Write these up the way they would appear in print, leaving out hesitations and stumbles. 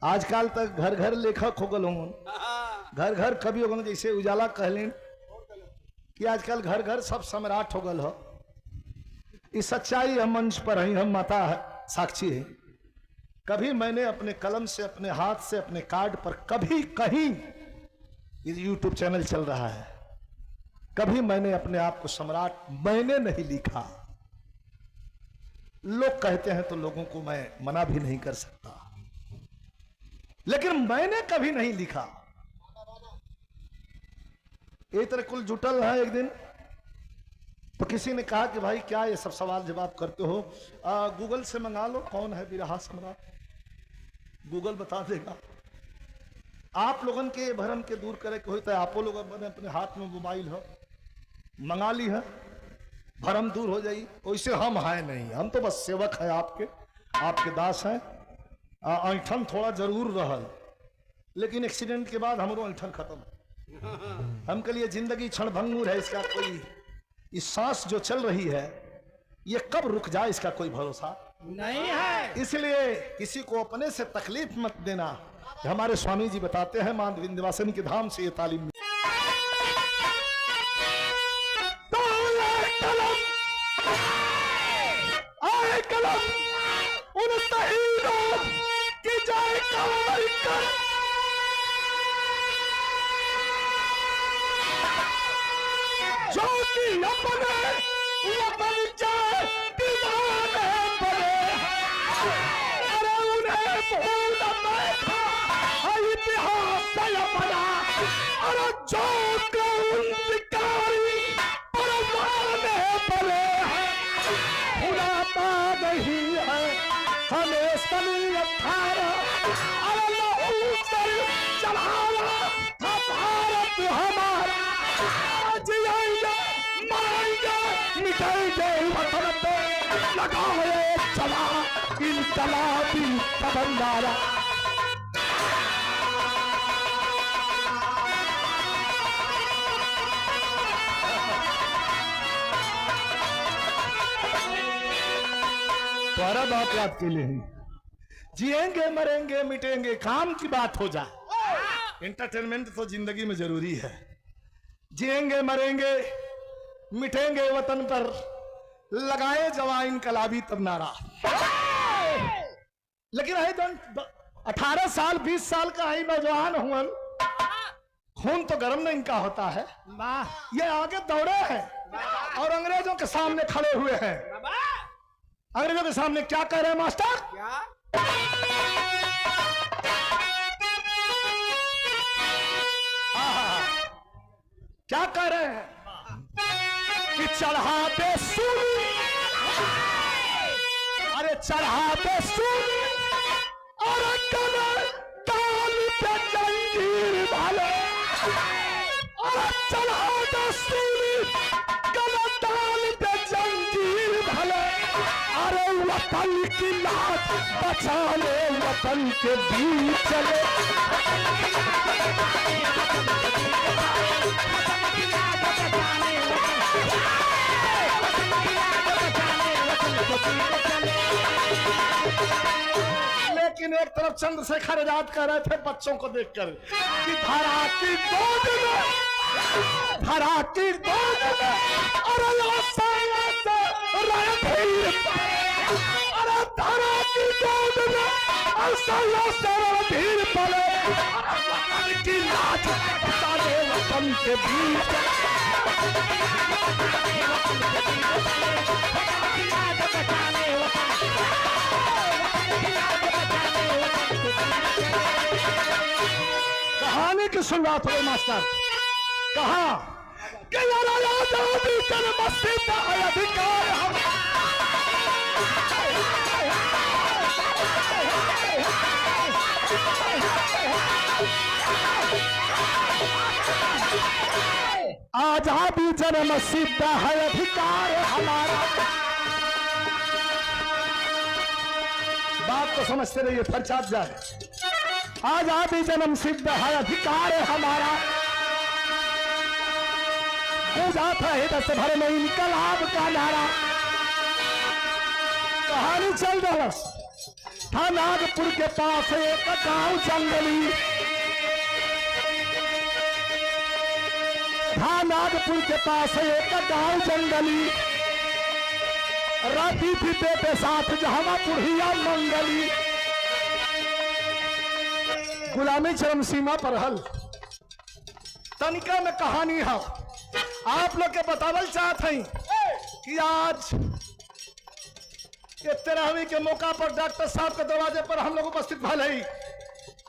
आजकल तक घर घर लेखक हो गल हों, घर घर कवि हो गल, जैसे उजाला कहलिन कि आजकल घर घर सब सम्राट हो गल हो। इस सच्चाई हम मंच पर हैं, हम माता साक्षी है। कभी मैंने अपने कलम से, अपने हाथ से, अपने कार्ड पर कभी कहीं, ये यूट्यूब चैनल चल रहा है, कभी मैंने अपने आप को सम्राट मैंने नहीं लिखा। लोग कहते हैं तो लोगों को मैं मना भी नहीं कर सकता, लेकिन मैंने कभी नहीं लिखा। एक तरह कुल जुटल है। एक दिन तो किसी ने कहा कि भाई क्या ये सब सवाल जवाब करते हो, गूगल से मंगा लो कौन है बिरहा सम्राट, गूगल बता देगा। आप लोगन के भरम के दूर करे हो तो आपो लोग अपने हाथ में मोबाइल हो, मंगा ली है, भरम दूर हो जाई। वैसे हम हैं नहीं, हम तो बस सेवक है आपके, आपके दास हैं। ऐठन थोड़ा जरूर रहल, लेकिन एक्सीडेंट के बाद हमारो ऐठन खत्म। हमके लिए जिंदगी क्षणभंगुर है, इसका कोई, इस सांस जो चल रही है ये कब रुक जाए इसका कोई भरोसा नहीं है। इसलिए किसी को अपने से तकलीफ मत देना। हमारे स्वामी जी बताते हैं, मां विंध्यवासिनी के धाम से ये तालीम। कलम उन शहीदों की जय कर, जो कि अपने वतन के दीवाने बने। अरे उन्हें भूल बैठा है इतिहास अपना, अरे जो क्रांतिकारी परवाने बने हैं, भुलाता नहीं है हमें सनी 18। अरे लहू से चढ़ाया था भारत हमारा, जिएंगे मरेंगे मिटेंगे वतन पे, लगा है चला इनकलाबी तमन्ना। तुम्हारा बात याद के लिए जिएंगे मरेंगे मिटेंगे, काम की बात हो जाए। एंटरटेनमेंट तो जिंदगी में जरूरी है। जिएंगे मरेंगे मिटेंगे वतन पर, लगाए जवां इनकलाबी तब नारा। लेकिन है तो 18 साल 20 साल का है नौजवान हुआ, खून तो गर्म नहीं इनका होता है। ये आगे दौड़े हैं और अंग्रेजों के सामने खड़े हुए हैं। अंग्रेजों के सामने क्या कह रहे हैं मास्टर? क्या कह रहे हैं कि चढ़ा दे सूली, अरे चढ़ा दे सूली और ताल पे जंजीर भाले, अरे चढ़ा दे सूली ताल पे जंजीर भाले। अरे वतन की लाश बचा ले, वतन के बीच चले। लेकिन एक तरफ चंद्रशेखर आजाद कह रहे थे बच्चों को देखकर कि धरा की गोद में, धरा की गोद में, अरे अरे धरा की गोद में रणधीर पड़े, की लाज बचा ले वतन के बीच। कहानी की शुरुआत हुई मास्टर, कहा कि आजादी कर मस्जिद अधिकार हम। आजादी जन्म सिद्ध है अधिकार हमारा। बात तो समझते रहिए, पंचायत जाए। आजादी जन्म सिद्ध है अधिकार हमारा, गूंजा था हृदय भर में इनकलाब का नारा। कहानी चल रहा, था नागपुर के पास एक गांव जंगली, था नागपुर के पास एक गांव जंगली, रहती थी बेटे साथ जहां बुढ़िया मंगली। गुलामी चरम सीमा पर हल। तनिका में कहानी है, आप लोग के बतावल चाहते हैं कि आज ये 13वीं के मौका पर डॉक्टर साहब के दरवाजे पर हम लोग उपस्थित भले ही।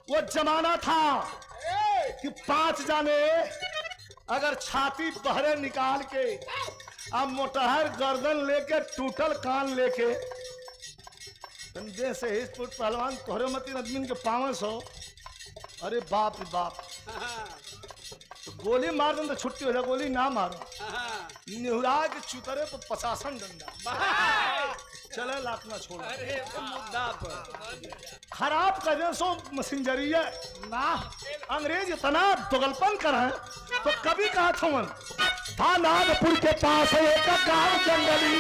वो जमाना था कि 5 जाने अगर छाती बहरे निकाल के अब मोटहर गर्दन लेके टूटल कान लेके से हिस फुट पहलवान तोहरे मतीन आदमी के 500, अरे बाप रे बाप, तो गोली मार दो तो छुट्टी हो जाए, गोली ना मारो निहुरा के चुतरे पर 50 डंडा चले लात ना छोड़। खराब कर सो मशीनजरिया ना, अंग्रेज इतना दोगलपन कर है तो कभी कहा था नागपुर के पास एक गांव जंगली,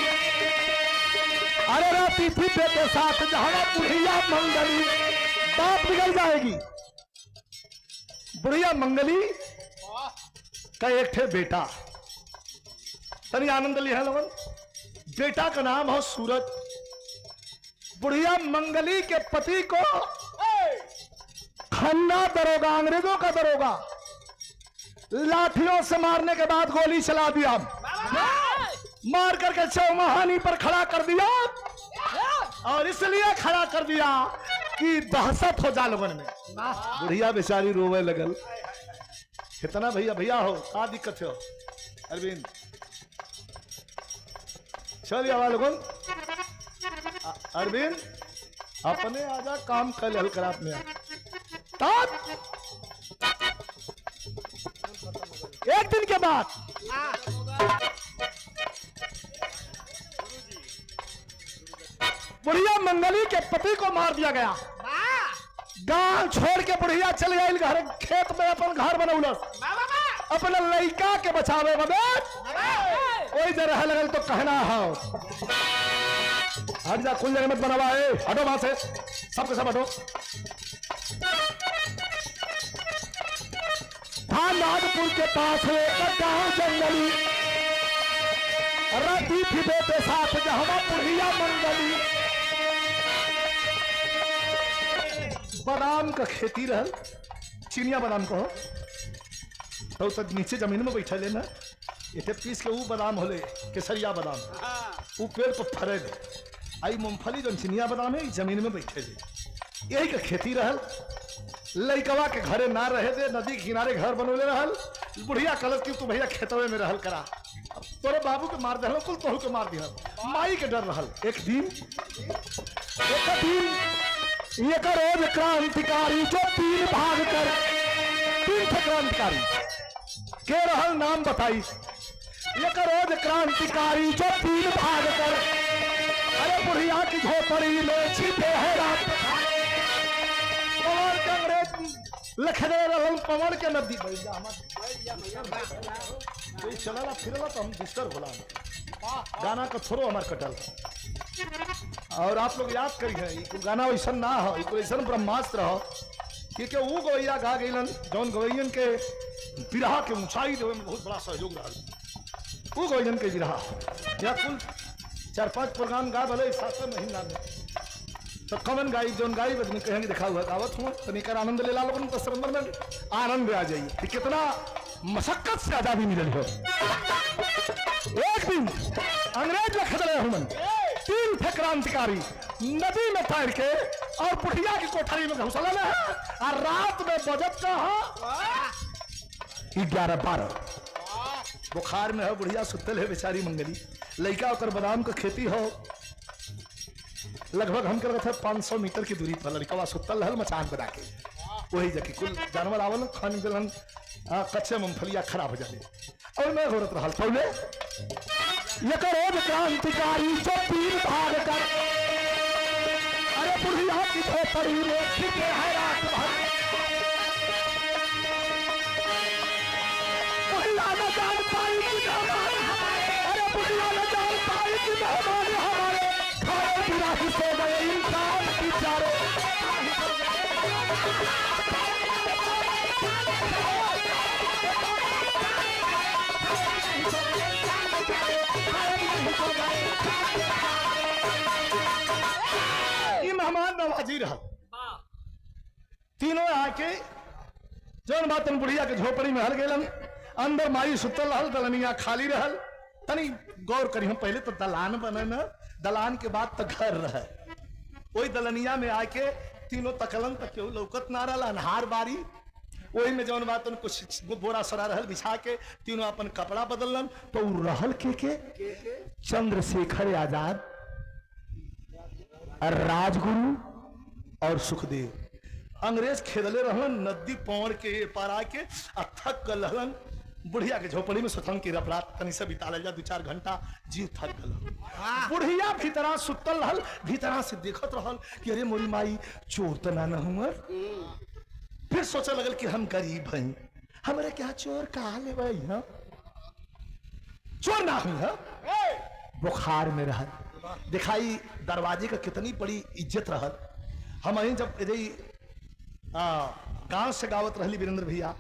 अरे रहती थी बेटे साथ जहां बुढ़िया मंगली। बात बिगड़ जाएगी। बुढ़िया मंगली का एक ठे बेटा, तनी आनंद लिया लोगन। बेटा का नाम हो सूरज। बुढ़िया मंगली के पति को खन्ना दरोगा, अंग्रेजों का दरोगा, लाठियों से मारने के बाद गोली चला दिया, मार करके चौमहानी पर खड़ा कर दिया। और इसलिए खड़ा कर दिया कि दहशत हो जा लोगन में। बुढ़िया बेचारी रोवे लगल। कितना भैया भैया हो, क्या दिक्कत हो अरविंद? चल आवा लोगन। अरविंद अपने आजा, काम कर हल कर आपने। एक दिन के बाद बुढ़िया मंगली के पति को मार दिया गया। गांव छोड़ के बुढ़िया चल गई घर, खेत में अपन घर बनौलस अपने लड़का के बचावे बदे। वही जगह लगल तो कहना है हट जा, कुल जगह मत बनवा, हटो वहां से, सबके सब हटो। था नागपुर के पास एक गांव जंगली, रहती थी बेटे साथ जहां बुढ़िया मंगली। बादाम का खेती रहल, चिनिया बादाम कहो तो नीचे जमीन में बैठे लेना, इसे पीस के वो बादाम होले केसरिया बादाम, वो पेड़ पर फरे ले। आई मूंगफली जो चिनिया बादाम है जमीन में बैठे ले। यही का खेती रहल। लड़कवा के घरे ना रहे दे, नदी के किनारे घर बनोले रहल। बुढ़िया कलश की तू भैया खेतवे में रहल करा, तोरे बाबू के मार दे, कुल तोहू के मार दिया। माई के डर रहल। एक दिन एक रोज क्रांतिकारी जो 3 भाग कर, 3 थे क्रांतिकारी के रहल, नाम बताई। एक रोज क्रांतिकारी जो 3 भाग कर, अरे बुढ़िया की झोपड़ी में छिपे है रात। पवन के अंग्रेज लखने रहल, पवन के नदी कोई चला फिरला तो हम डिस्टर्ब होला। गाना का थोड़ो हमार कटल। और आप लोग याद करिए गाना वैसा ना हो, ऐसा ब्रह्मास्त्र हो कि वो गवैया गा गईलन जौन गवैयन के बिरहा के ऊंचाई देवे में बहुत बड़ा सहयोग रहा। वो गवैयन के बिरहा या कुल 4-5 प्रोग्राम गा भले 7 महीना में, तो कमन गाई जौन गाई बदमी कहेंगे देखा हुआ गावत हुआ तो निकर आनंद ले ला लोगन, तो समंदर में आनंद आ जाइए कि कितना मशक्कत से आजादी मिलल हो। एक दिन अंग्रेज में खतरे हुमन 3 थे क्रांतिकारी नदी में तैर के और बुढ़िया की कोठरी में घुसला है। और रात में बजट का 11-12 बुखार में है, बुढ़िया सुतल है बेचारी मंगली। लड़का और बादाम का खेती हो, लगभग हम कर 500 मीटर की दूरी पर लड़का सुतल रहल मचान बना के। वही जबकि कुल जानवर आवल खाने दिलन, कच्चे मूंगफलिया खराब हो जाए और मैं घोरत रहल पहले। एक रोज क्रांतिकारी जो 3 भाग कर, अरे बुढ़िया की झोपड़ी में छिपे है रात भर। बुढ़िया न जान पाई कि मेहमान हमारे, अरे बुढ़िया न जान पाई कि मेहमान हमारे, खाए बिना ही सो गए इंसान बेचारे। ये मेहमान नवाजी रहा। तीनों आके जौन बातन बुढ़िया के झोपड़ी में हल गेलन, अंदर माई सुतल रहल, दलनिया खाली रहल। तनी गौर करी, हम पहले तो दलान बने न, दलान के बाद तो घर रहे। वही दलनिया में आके तीनों तकलन तक केहू लौकत ना रहल, अन्हार बारी। वही में जौन बात कुछ बोरा सरा रहल बिछा के तीनों अपन कपड़ा बदलन। तो उ रहल के चंद्रशेखर आजाद, राजगुरु और सुखदेव। अंग्रेज खेदले रहलन, नदी पौड़ के पार आके थक गल रहलन। बुढ़िया के झोपड़ी में सुतन की रपरात तनी से बिता जा 2-4 घंटा, जीव थक गल। बुढ़िया भीतरा सुतल रहल, भीतरा से देखत रहल कि अरे मोरी माई चोर तो ना हुआ। फिर सोचे लगल कि हम गरीब हैं, हमारे क्या चोर कहा ले भाई, हाँ चोर ना हुआ। बुखार में रहल, दिखाई दरवाजे का कितनी बड़ी इज्जत रहल। हम अहीं जब गांव से गावत रहली वीरेंद्र भैया,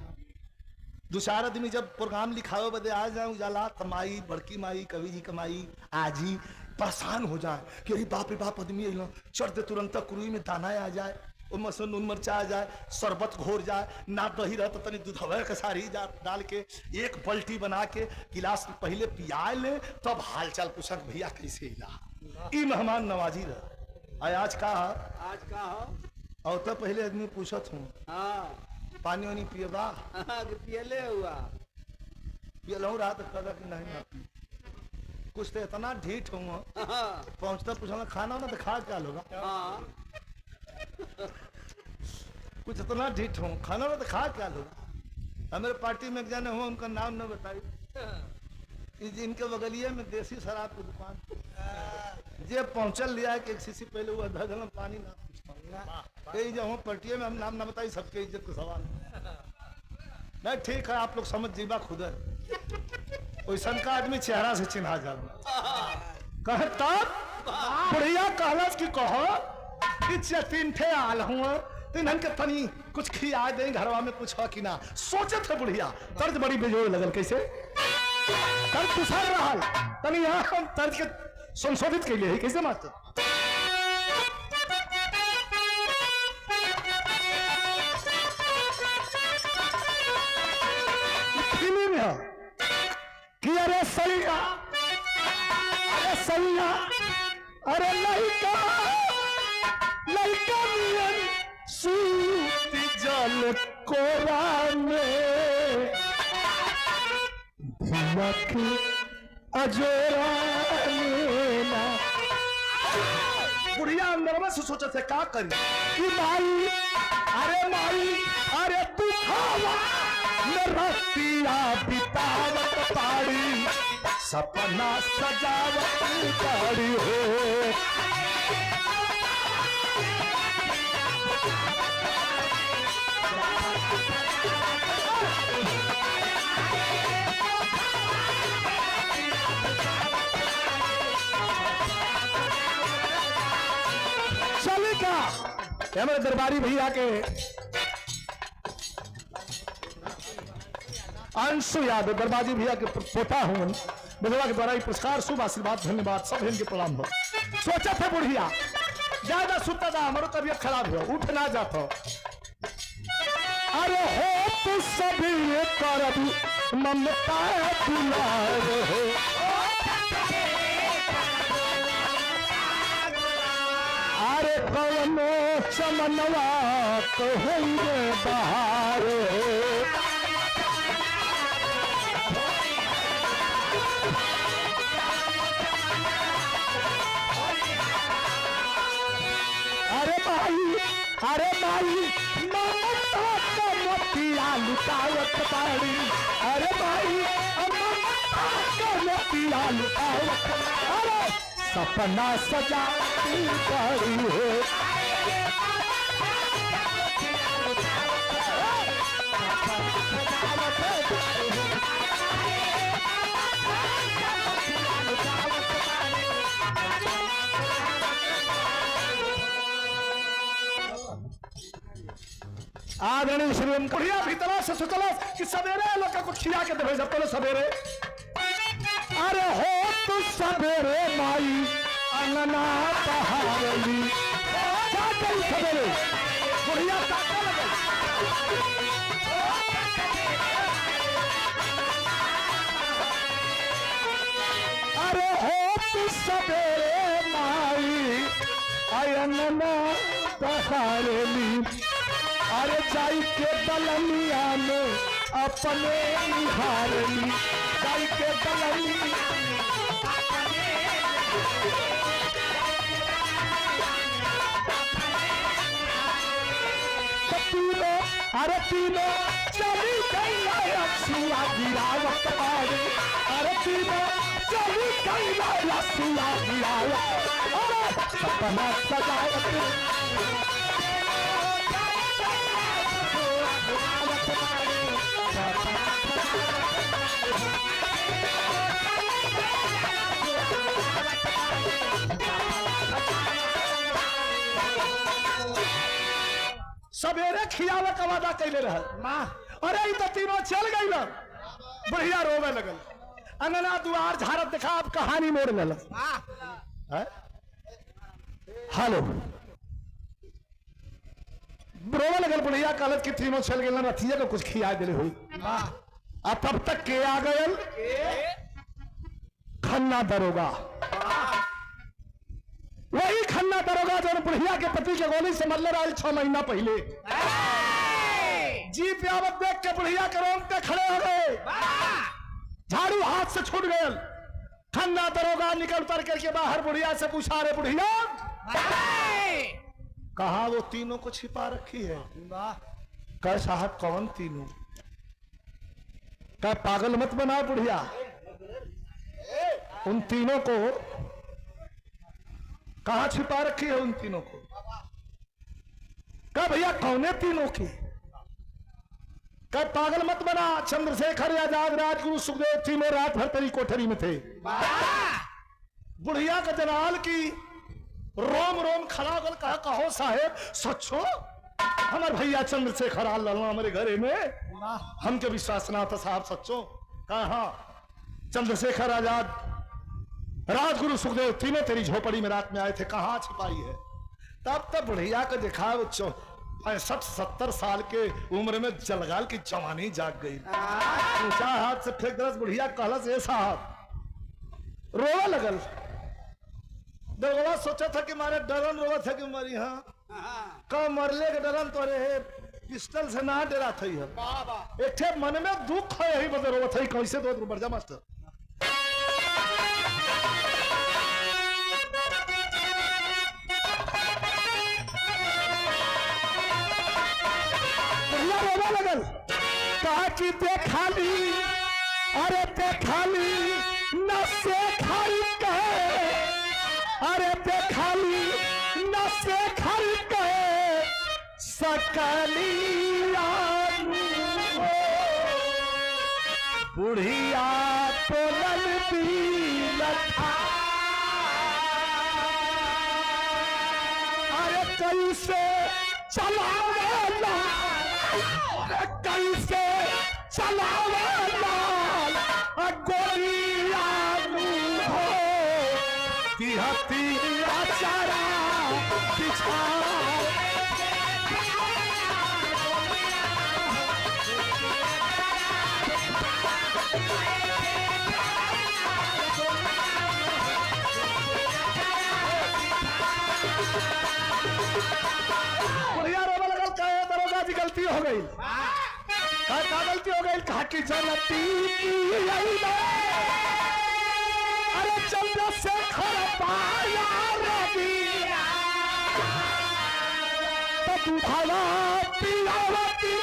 2-4 आदमी जब प्रोग्राम लिखावे बदे आ जाए उजाला, तो माई, बड़की माई, कवि जी का माई, आजी परेशान हो जाए कि अरे बाप रे बाप, आदमी अइलो, चढ़ दे तुरंत कुरुई में दाना आ जाए, उनमें से नून मिर्चा आ जाए, शरबत घोर जाए, ना दही रह तो तनी दूधवे के सारी डाल के एक पलटी बना के गिलास पहले पिया ले, तब हालचाल पूछत भैया कैसे इला। ई मेहमान नवाजी रह। आज का और तो पहले आदमी पूछत हूँ, पानी वानी पिएबा? पियले हुआ पियलहूँ रात कदा कि नहीं ना। कुछ तो इतना ढीठ हूँ, पहुँचता पूछा खाना ना तो खा क्या लोगा। कुछ इतना ढीठ हूँ, खाना ना तो खा क्या लोगा। हमारे पार्टी में जाने हुआ, उनका नाम न बताई, इनके बगलिए में देसी शराब की दुकान। जे पहुंचल लिया कि एक सीसी पहले हुआ धगलम पानी ना जो पटिया में हम नाम ना बताई, सबके इज्जत का सवाल नहीं। ठीक है, आप लोग समझ जीवा खुद है। वैसा का आदमी चेहरा से चिन्हा जा कहे तब बुढ़िया कहलस कि कहो तीन ठे आल हुआ, तीन के तनी कुछ खिया दे घरवा में कुछ हो कि ना। सोचे थे बुढ़िया, तर्ज बड़ी बेजोड़ लगल, कैसे तर्ज तुषार रहल, तनी यहाँ हम तर्ज के संशोधित के लिए कैसे मास्टर। कि अरे सैया, अरे सैया, अरे लइका मिलन सूती जल कोरा में धिया के अजोरा लेना। बुढ़िया अंदर में सोचा थे का करी कि माई, अरे तू खावा रतिया बितावत पाड़ी, सपना सजावत पाड़ी हो। चलेगा हमारे दरबारी भैया के अंशु यादव, दरबारी भैया के पोता हूं, बिलवा के द्वारा पुरस्कार, शुभ आशीर्वाद, धन्यवाद, सब इनके प्रणाम हो। सोचा था बुढ़िया ज्यादा सुता था, हमारो तबियत खराब हो, उठ ना जाता। अरे हो तो सभी करब ममता दुलार हो, अरे कवनो चमनवा कहो बाहर हो। अरे माई ममता का मोतिया लुटावत पाड़ी, अरे माई ममता का मोतिया लुटावत, अरे सपना सजाती पाड़ी हो। आदरणीय श्री बुढ़िया भीतरा से सुतला कि सवेरे लोग को खिया के देवे, जब पहले सवेरे। अरे हो तू सवेरे माई अंगना बहारली क्या कही सवेरे बुढ़िया ताका लगे अरे हो तू सवेरे माई अंगना बहारली अरे जाई के बलनिया में अपने निहारली जाई के बलनिया तीनों अरे तीनों चली गई सुआ गिरावत बारे अरे तीनों चली गई सुआ गिरावत अरे सपना सजावत सवेरे खियावे का वादा कैले रहल अरे ई तो तीनों चल गई ना बढ़िया रोवे लगल अंगना दुआर झारत देखा अब कहानी मोड़ लल हेलो रोवे लगल बढ़िया कहलत कि तीनों चल गए ना रथिया को कुछ खिया दिले हुई अब तब तक के आ गयल खन्ना दरोगा वही खन्ना दरोगा जो बुढ़िया के पति के गोली से मरले रहा 6 महीना पहले जी पे आवत देख के बुढ़िया के रोंगटे खड़े हो गए झाड़ू हाथ से छूट गए खन्ना दरोगा निकल उतर करके बाहर बुढ़िया से पूछा रे बुढ़िया कहा वो तीनों को छिपा रखी है कह साहब कौन तीनों कह पागल मत बनाओ बुढ़िया उन तीनों को कहां छिपा रखी है उन तीनों को कहा भैया कौन है तीनों की कहा पागल मत बना चंद्रशेखर आजाद राजगुरु सुखदेव तीनों रात भर तेरी कोठरी में थे बुढ़िया का जनाल की रोम रोम खड़ा कर कहा कहो साहेब सच्चो हमारे भैया चंद्रशेखर आल हमारे घरे में हमके विश्वास ना था साहब सच्चो कहा हाँ चंद्रशेखर आजाद राजगुरु सुखदेव तीनों तेरी झोपड़ी में रात में आए थे कहां छिपाई है तब तक बुढ़िया को देखा 65-70 साल के उम्र में जलगाल की जवानी जाग गई ऊंचा हाथ से फेंक दरस बुढ़िया कहलस ए साहब रोवा लगल दरोगा सोचा था कि मारे डरन रोवा था कि मरी हाँ कब मरले के डरन तो रे पिस्टल से ना डरा थी है एक मन में दुख है यही बदल रोवा था कैसे तो बढ़ जा मास्टर लगल कहा कि देखाली अरे देखाली न से खाली कहे अरे देखाली न से खाली कहे सकली बुढ़िया पोलन भी लखा अरे कैसे चलावेला कैसे चलावेला गोलियां हो कि हथिया चारा बिछा गलती हो गई क्या गलती हो गई कहा कि जनती अरे चंद्रशेखर पाया रविया तो तू भला पियावती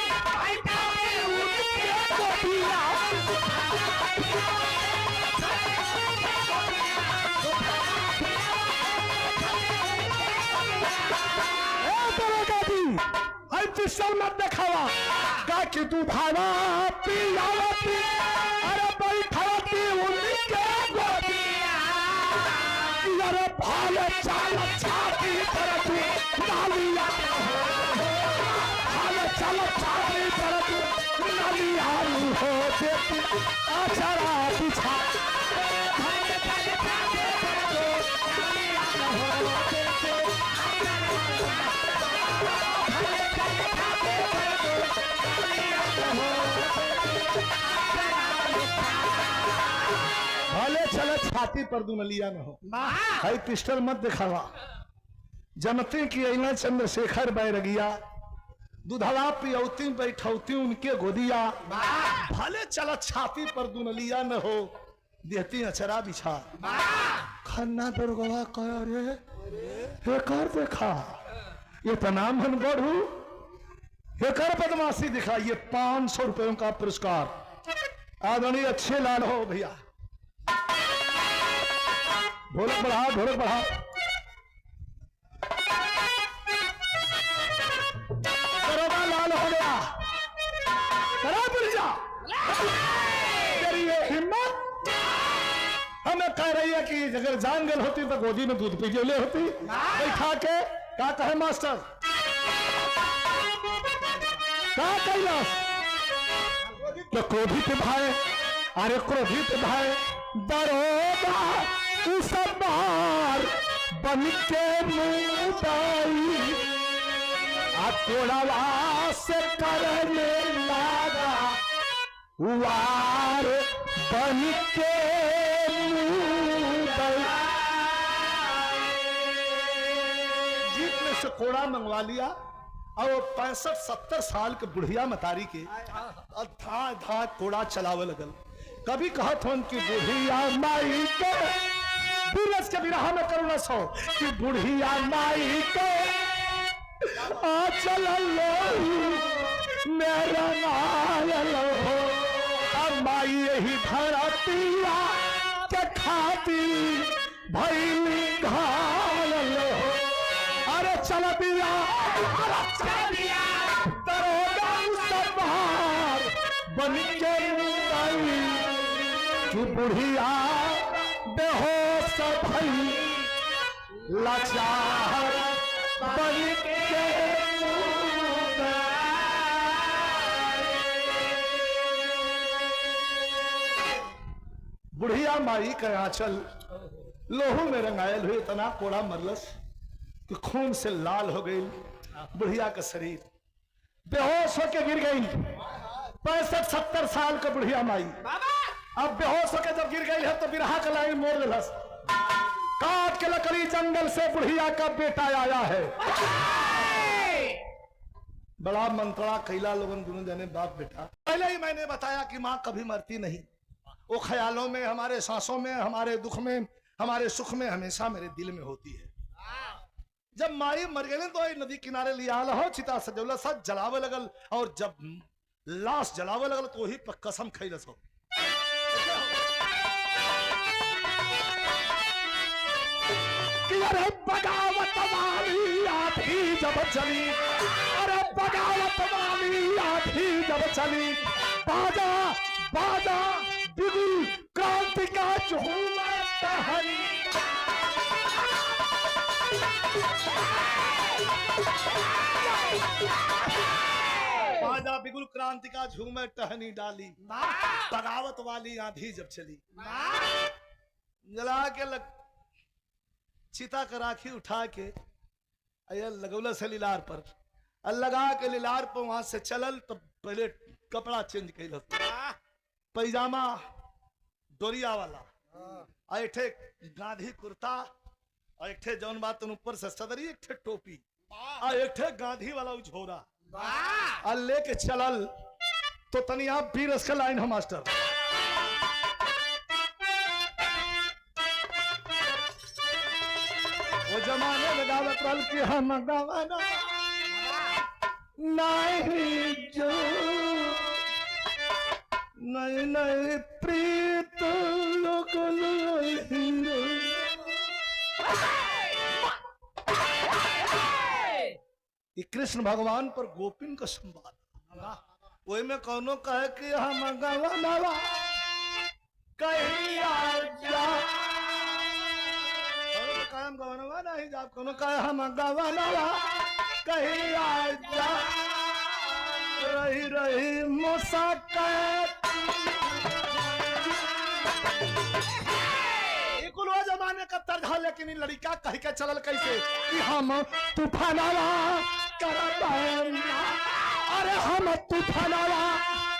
पिस्टल मत दिखावा का कि तू भावा पियावती अरे बैठावती उनके गोदिया अरे भाले चाल छाती पर तू नालिया भाले चाल छाती पर तू नालिया हो देती अचरा बिछा छाती पर दुनलिया न हो। हाई पिस्टल मत दिखावा। जनते की अइना चंद्रशेखर बैरगिया, दुधवा पियौती बैठौती उनके गोदिया, भले चला छाती पर दुनलिया न हो, देहती अचरा बिछा। खन्ना दुर्गवा कह रे हे कर देखा, ये तना मन बढ़ू, ये कर बदमाशी दिखा। ये 500 रुपयों का पुरस्कार आदरणीय अच्छे लाल हो भैया। ढोलक बढ़ा, ढोलक बढ़ा। दरोगा लाल हो गया, करा पुलिया। तेरी ये हिम्मत हमें कह रही है कि अगर जान गल होती तो गोदी में दूध पी ले होती। बैठा के क्या कहे मास्टर, क्या कैलाश तो क्रोधित भाई, अरे क्रोधित भाई दरोगा उस बार बन के मुदाई, तोड़वा से करने लगा वार बन के मुदाई। जीप में से कोड़ा मंगवा लिया और 65-70 साल के बुढ़िया मतारी के धा धा कोड़ा चलावे लगल। कभी कहत हो कि बुढ़िया माई के बिरस के बिरहा में करुणा सो कि बुढ़िया माई के आ चल लो मेरा नायल हो, अब माई यही धरतिया के खाती भैली घायल हो। अरे चल दिया, दरोगा सब बाहर बन के मुदाई, कि बुढ़िया बेहोश भई लाचार बन के मुदाई। बुढ़िया माई का आंचल लोहू में रंगायल हुए, इतना कोड़ा मरलस कि खून से लाल हो गई बुढ़िया का शरीर, बेहोश होकर गिर गई। 65-70 साल का बुढ़िया माई अब बेहोश होकर जब गिर गई है तो बिरहा का लाइन मोड़ दिलस। काट के लकड़ी जंगल से बुढ़िया का बेटा आया है। बड़ा मंत्रणा कैला लोगन दोनों जने बाप बेटा। पहले ही मैंने बताया कि माँ कभी मरती नहीं, वो ख्यालों में, हमारे सांसों में, हमारे दुख में, हमारे सुख में हमेशा मेरे दिल में होती है। जब माई मर गई तो नदी किनारे लिया हो, चिता सजौला सच जलावे लगल, और जब लाश जलावे लगल तो वही पर कसम खैलस हो। कि अरे बगावत वाली आधी जब चली, अरे बगावत वाली आधी जब चली, बाजा बाजा बिगुल क्रांति का झूमर टहनी। बाजा बिगुल क्रांति का झूमर टहनी डाली, बगावत वाली आंधी जब चली। जला के चिता का राखी उठा के लगौला से लीलार पर, लगा के लीलार पर वहां से चलल तो पहले कपड़ा चेंज कैल, पैजामा डोरिया वाला, ऐठे गांधी कुर्ता, ऐठे जौन बात ऊपर से सदरी, एक ठे टोपी, एक ठे गांधी वाला झोरा लेके चलल। तो तनी आप भी रस का लाइन हो मास्टर। वो जमाने में गावत रहल कि हम गावाना नहीं जो नहीं नहीं प्रीत लोग कृष्ण भगवान पर गोपिन का संवाद। वही में कौनो कहे कि हम गवाना कहीं आजा, कायम गवाना नहीं जा, कौनो कहे हम गवाना कहीं आजा, रही रही मुसाकत। वो जमाने का तर्ज है, लेकिन इन लड़का कह के चलल कैसे कि हम तूफानवा करबैना, अरे हम तूफानवा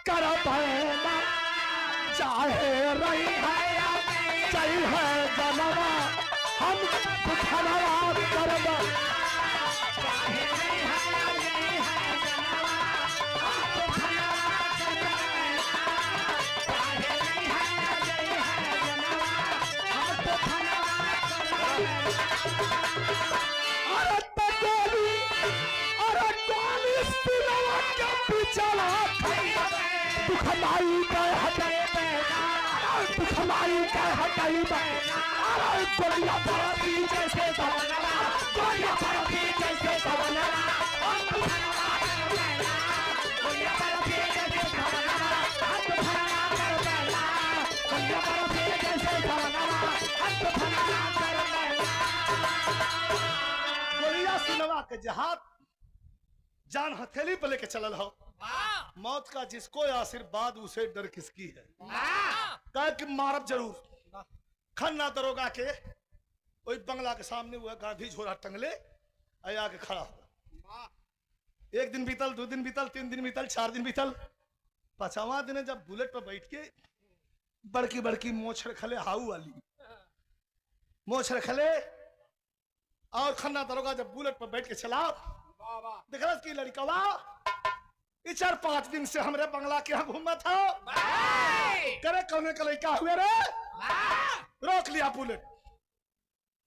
करबैना, चाहे रही है नहीं है जनवा हम धनवा करब दुखमाई का हटाई अरे गोलियां भरती जैसे गोलियां भरती जैसे गोलियां सिनवा के जहाज जान हथेली पे लेके चलल हो मौत का जिसको आशीर्वाद उसे डर किसकी है कह कि मारब जरूर खन्ना दरोगा के वही बंगला के सामने हुआ गांधी झोला टंगले आया के खड़ा हुआ एक दिन बीतल 2 दिन बीतल 3 दिन बीतल 4 दिन बीतल 5वां दिन जब बुलेट पर बैठ के बड़की बड़की मोछ रखले हाउ वाली मोछ रखले और खन्ना दरोगा जब बुलेट पर बैठ के चला देखा कि लड़कवा 4-5 दिन से हमरे बंगला के यहाँ घूमा था करे कौन का लड़का हुए रे रोक लिया बुलेट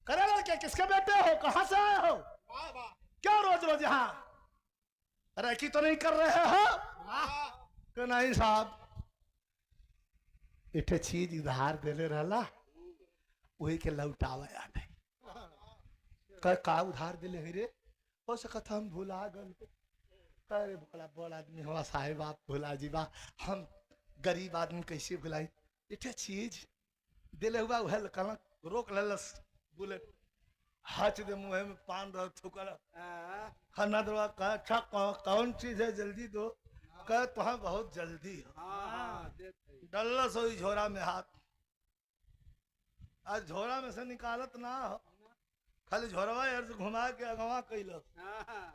करे लड़के किसके बेटे हो कहां से आए हो क्या रोज रोज यहाँ रैकी तो नहीं कर रहे हो कि नहीं साहब इठे चीज उधार देले रहला वही के लौटावा आ नहीं का उधार दिले रे हो सकत हम भुला गल अरे बोला बड़ा आदमी हवा साहेब आप भुला जीवा हम गरीब आदमी कैसे भुलाई इठे चीज दिले हुआ वह कलक रोक ललस बुलेट हाथ दे मुंह में पान रह थुकर खाना दवा का अच्छा कौन चीज है जल्दी दो कह तुहा बहुत जल्दी डल्लस हो झोरा में हाथ आज झोरा में से निकालत ना हो खाली झोरवा यार से घुमा के अगवा कैलस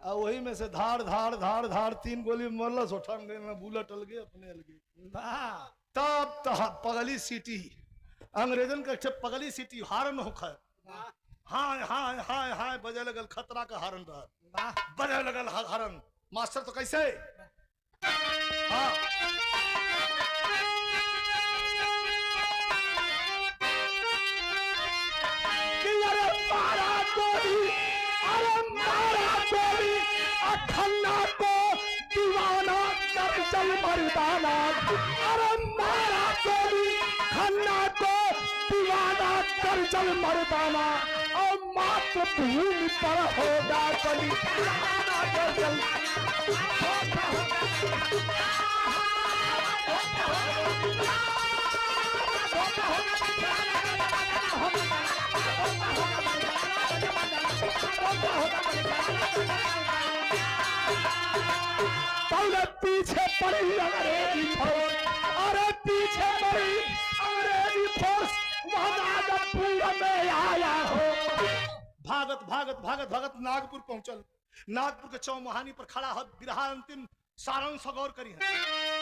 और वही में से धार धार धार धार 3 गोली मरलस उठन गए बुलेट अलगे अपने अलगे तब पगली सीटी अंग्रेजन के पगली सीटी हारन होकर हाय हाय हाय हाय बजे लगल खतरा का हारन रहा बजे लगल हारन मास्टर तो कैसे हाँ खन्ना को दीवाना कर चल मर्दाना अरे मारा कोई खन्ना को दीवाना कर चल मर्दाना और मातृभूमि पर होगा बलि कर चल पीछे पड़ी अंग्रेजी फौज अरे पीछे पड़ी अंग्रेजी फौज पूरा में आया हो भागत भागत भागत भागत नागपुर पहुंचल नागपुर के चौमुहानी पर खड़ा हो बिरहा अंतिम सारांश गौर करी है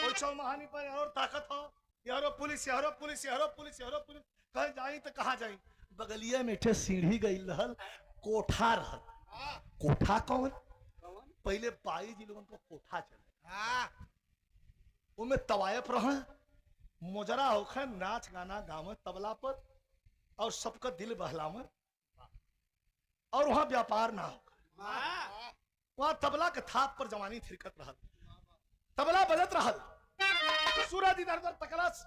और चौमुहानी पर और ताकत हो यारो पुलिस यारो पुलिस यारो पुलिस यारो पुलिस कहीं जाई तो कहाँ जाई बगलिया में ठे सीढ़ी गई रहल कोठा रहल कोठा कौन पहले बाई जी लोगन को कोठा चले उनमें तवायफ रहे मोजरा होखे नाच गाना गावे तबला पर और सबका दिल बहलावे और वहां व्यापार ना हो वहां तबला के थाप पर जवानी थिरकत रहल तबला बजत रहल सूरज इधर उधर तकलस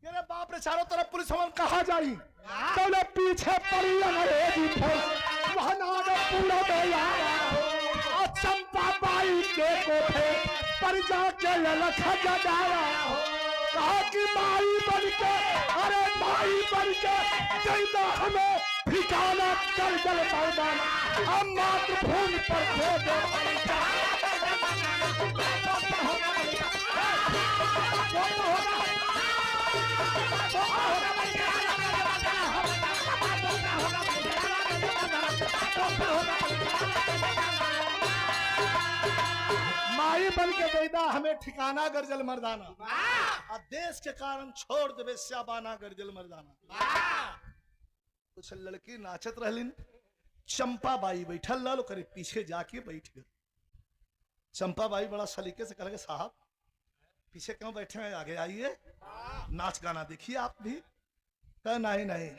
मेरे बाप रे चारों तरफ पुलिस हम कहा जाई तो पीछे पड़ी अंग्रेजी फौज वहां नागपुर में आया चंपा बाई के कोठे पर जाके ललखा जगाया कहा कि माई बन के अरे माई बन के जैदा हमें ठिकाना कर जल मैदान हम मातृभूमि पर दे दो माई बन के दैदा हमें ठिकाना गर्जल मर्दाना, और देश के कारण छोड़ देवे स्याबाना गर्जल मर्दाना। कुछ लड़की नाचत रहलिन, चंपा बाई बैठल लाल करे पीछे जाके बैठ गए। चंपा बाई बड़ा सलीके से कह साहब पीछे क्यों बैठे हैं, आगे आइए, नाच गाना देखिए आप भी। कह नहीं नहीं,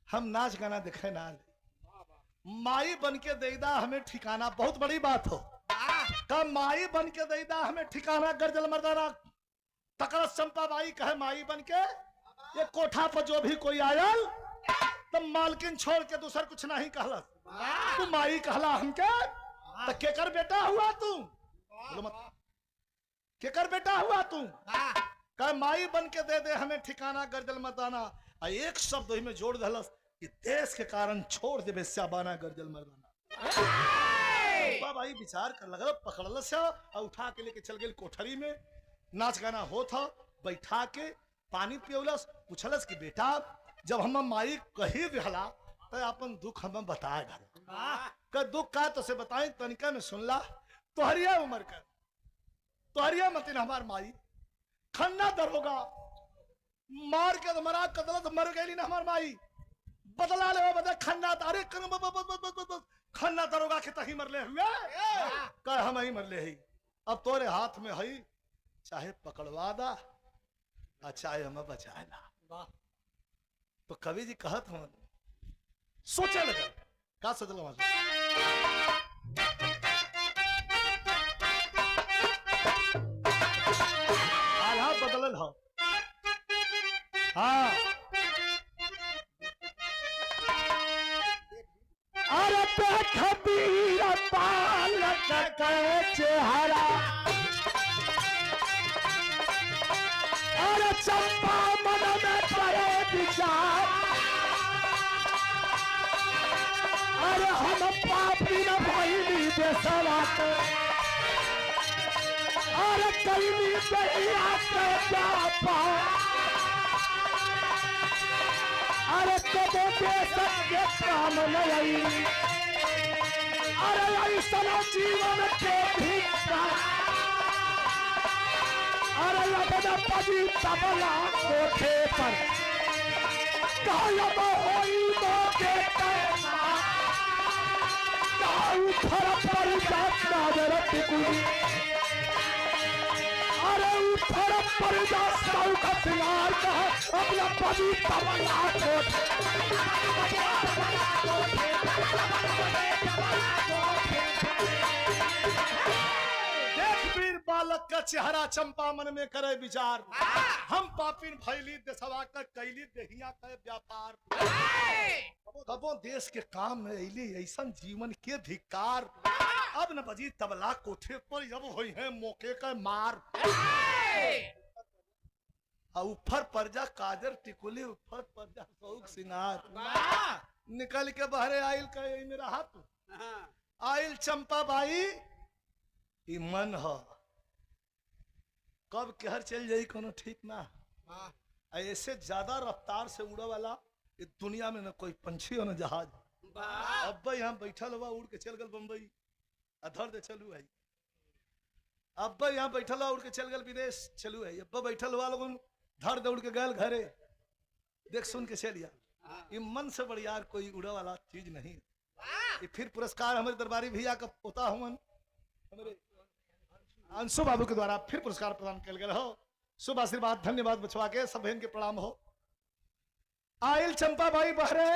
हम नाच गाना देखे ना, माई बन के दैदा हमें ठिकाना, बहुत बड़ी बात हो। कहा माई बन के दैदा हमें ठिकाना गर्जल मर्दाना। तकरा चंपा बाई कहे माई बन के, ये कोठा पर जो भी कोई आयल तो मालकिन छोड़ के दूसर कुछ नहीं कहला, तू माई कहला हमके, तो केकर बेटा हुआ तू, बोलो मत, केकर बेटा हुआ तू। कहे माई बन के दे दे हमें ठिकाना गर्जल मर्दाना। एक शब्द में जोड़ दलस कि देश के कारण छोड़ दे स्याबाना गर्जल मर्दाना। भाई विचार कर लगा, पकड़ल से और उठा के लेके चल गए कोठरी में। नाच गाना हो था, बैठा के पानी पियोलस, पूछलस कि बेटा जब हम माई कही दिहला तो अपन दुख हम बताए का दुख का तो से बताए तनिका में सुनला। तोहरिया उम्र का तोहरिया मतिन हमार माई खन्ना दरोगा मार के मरा कदल तो मर गई ना हमार माई, बदला ले बदल खन्ना, अरे खन्ना दरोगा के तही मरले हुए, कह हम ही मरले ही, अब तोरे हाथ में है, चाहे पकड़वा दा चाहे हम बचा ला। तो कवि जी कहत हम सोचे लगा, का सोचल हालात बदलल हो। हाँ अरे खबीर बालक के चेहरा, अरे चंपा मन में पड़े विचार, अरे हम पापी न भइली बेसरा के, अरे कईनी दहिया के जापा, अरे कबो देश के काम नहीं, अरे ऐसा जीवन के भिक्षा, अरे अपना पदी तबला कोठे पर कायम होई मौके कहना, काऊ फर पर जाता रत कुड़ी, अरे उठर पर जा साउ का सिंगार का अपना पदी तबला कोठे। देख वीर बालक का चेहरा चंपा मन में करे विचार, हम पापिन भैली देशवा का कैली देहिया का व्यापार, कबो देश के काम में ऐली ऐसा जीवन के धिकार, अब न बजी तबला कोठे पर जब हुई है मौके का मार, ऊपर पर्जा काजर टिकुली, ऊपर पर्जा सौख सिंगार, निकल के बहरे आइल का मेरा हाथ आइल चंपा बाई, मन हो कब कहर चल जाई कोनो ठीक ना, ऐसे ज्यादा रफ्तार से उड़ा वाला इस दुनिया में न कोई पंछी हो न जहाज। अब यहाँ बैठल हुआ उड़ के चल गल बम्बई, अधर दे चलू है, अब यहाँ बैठल हुआ उड़ के चल गल विदेश चलू है, अब बैठल हुआ लोगन धर दौड़ के गल घरे, देख सुन के चलिया, ये मन से बड़ी यार कोई उड़ा वाला चीज नहीं। ये फिर पुरस्कार हमारे दरबारी भैया का पोता हुआ हमारे अंशु बाबू के द्वारा फिर पुरस्कार प्रदान किया गया हो। शुभ आशीर्वाद धन्यवाद बचवा के सब बहन के प्रणाम हो। आयल चंपा बाई बहरे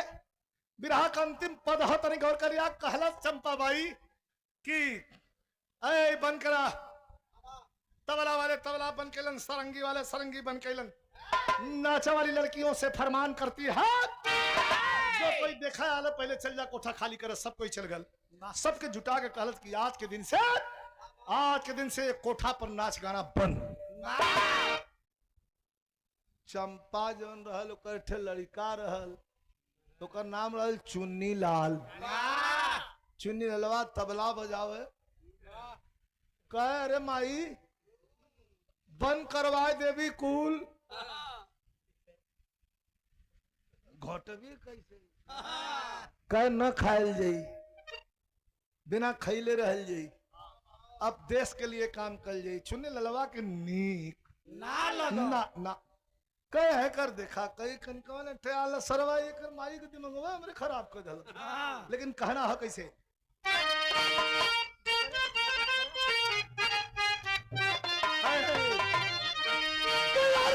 विरह का अंतिम पद हो, तनी गौर करिया, कहला चंपा बाई कि ऐ बन करा, तबला वाले तबला बन केलन, सरंगी वाले सरंगी बन केलन, नाचा वाली लड़कियों से फरमान करती है, जो कोई देखा आले पहले चल जा कोठा खाली करे, सब कोई चल गल, सबके जुटा के कहलत कि आज के दिन से कोठा पर नाच गाना बंद। चंपा जौन रहल ओकर ठे लड़का रहल, ओकर नाम रहल चुन्नी लाल। चुन्नी लालवा तबला बजावे, कहे अरे माई बंद करवाए देवी कुल, घोटवी कैसे, कहे न खायल जाई, बिना खैले रहल जाई, अब देश के लिए काम कर जाई चुन्नी ललवा के नीक ना लगो ना ना कई है कर देखा कई कनकवन ठेला सरवा कर माई के दिमागवा हमरे खराब कर दल हाँ। लेकिन कहना है कैसे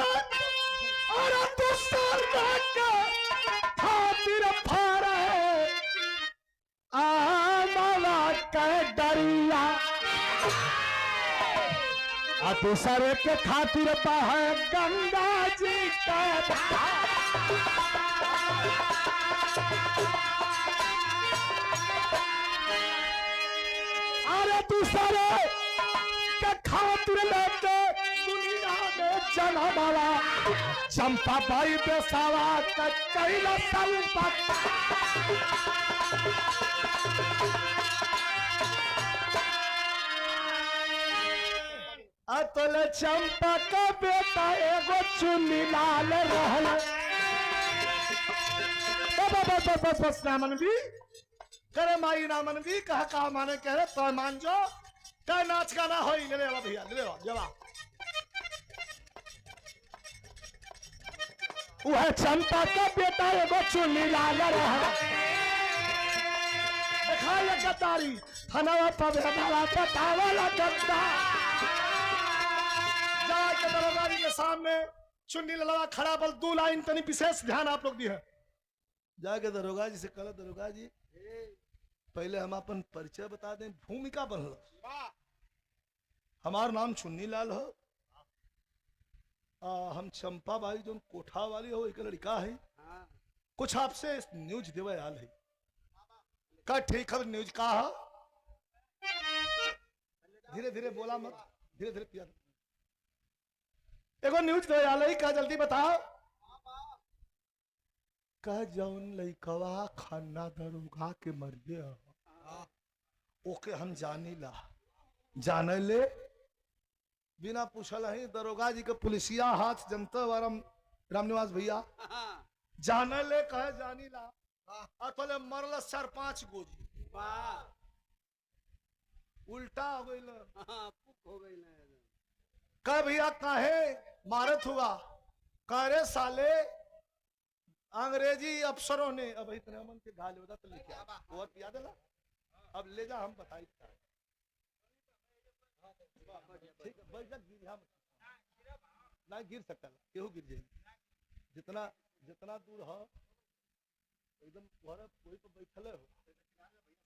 अरे तू सरना का खातिर फारा है आमला के डरिया आ दूसरे के खातिर बहे गंगा जी का अरे दूसरे के खातिर लेके दुनिया में जना वाला चंपा बाई बेसावा का कैला संपत अतल चंपा का बेटा एगो चुन्नी लाल रहल बस नामन भी करे माई नामन भी कहा माने कह रहे तो मान जो का नाच गाना हो ले ले भैया ले ले जवाब वह चंपा का बेटा एगो चुन्नी लाल रहल देखा ये गद्दारी हनवा पर हनवा बतावला गद्दा के दरोगा जी के सामने चुन्नी ललवा खड़ा बल 2 लाइन तनी विशेष ध्यान आप लोग दी है जाके दरोगा जी से कल दरोगा जी पहले हम अपन परिचय बता दें भूमिका बनल हमार नाम चुन्नी लाल हो हम चंपा बाई जो कोठा वाली हो एक लड़का है कुछ आपसे न्यूज देवे आल है का ठीक खबर न्यूज का धीरे धीरे बोला मत धीरे धीरे पिया एगो न्यूज दे आलई का जल्दी बताओ कह जौन लइकवा खाना दरोगा के मर गया ओके हम जानी ला जाने ले बिना पूछल ही दरोगा जी के पुलिसिया हाथ जनता वारम रामनिवास भैया जाने ले कहे जानी ला अतले मरल 4-5 गोली उल्टा हो गई हो गई कह भैया काहे मारत हुआ करे साले अंग्रेजी अफसरों ने अब इतने मन के घाले होता तो लेके और याद है अब ले जा हम बताई ठीक है ना गिर सकता केहू गिर जाएगी जितना दूर हो एकदम कोई तो बैठले हो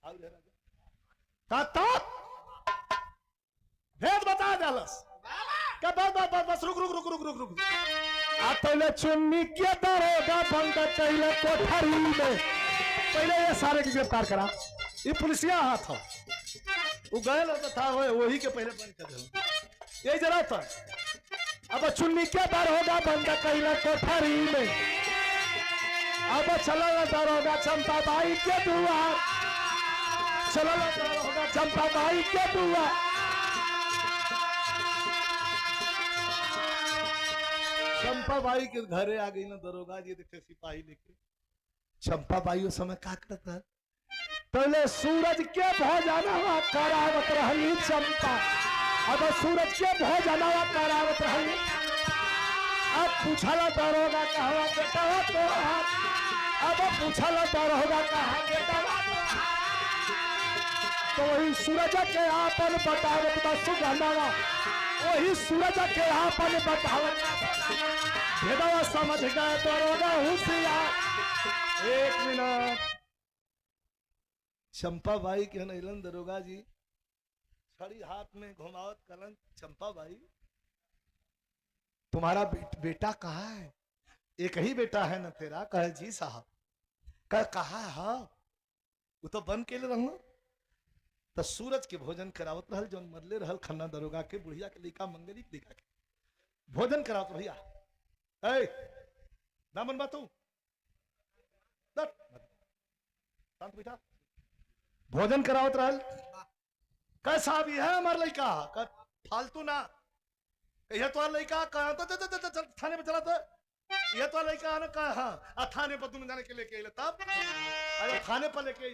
आओ राजा भेद बता दलस बस रुक आतले चुन्नी के दरोगा बंद कैले कोठरी में पहले ये सारे की गिरफ्तार करा ये पुलिसिया हाथ हो वो गए तो था वही के पहले बंद कर दे यही जरा था अब चुन्नी के दरोगा बंद कैले कोठरी में अब चला दरोगा चंपा बाई के दुआर चला दरोगा चंपा बाई के दुआर चंपा बाई के घरे आ गई ना दरोगा जी देखे सिपाही लेके चंपा बाई उस समय क्या करता है पहले सूरज के भोजनवा करावत रही चंपा अब सूरज के भोजनवा करावत रही अब पूछला दरोगा कहा बेटा तो अब पूछला दरोगा कहा बेटा तो वही सूरज के आपन बतावत बा सुगंधवा वही सूरज के आपन बतावत भेदवा समझ गए दरोगा होशियार 1 मिनट चंपा बाई के नैलन दरोगा जी छड़ी हाथ में घुमावत कलन चंपा बाई तुम्हारा बेटा कहाँ है एक ही बेटा है ना तेरा कहे जी साहब कहा है वो तो बन के रहना तो सूरज के भोजन करावत रहल जौन मरले रहल खन्ना दरोगा के बुढ़िया के लिखा मंगली के लिखा के भोजन करावत भैया ए नामन बातू शांत बेटा भोजन करावत रहल कह साहब ये है हमार लड़का फालतू ना यह तो लड़का थाने पे चला था यह तो लड़का ना कहा हाँ थाने पर तुम जाने के लेके तब अरे थाने पर लेके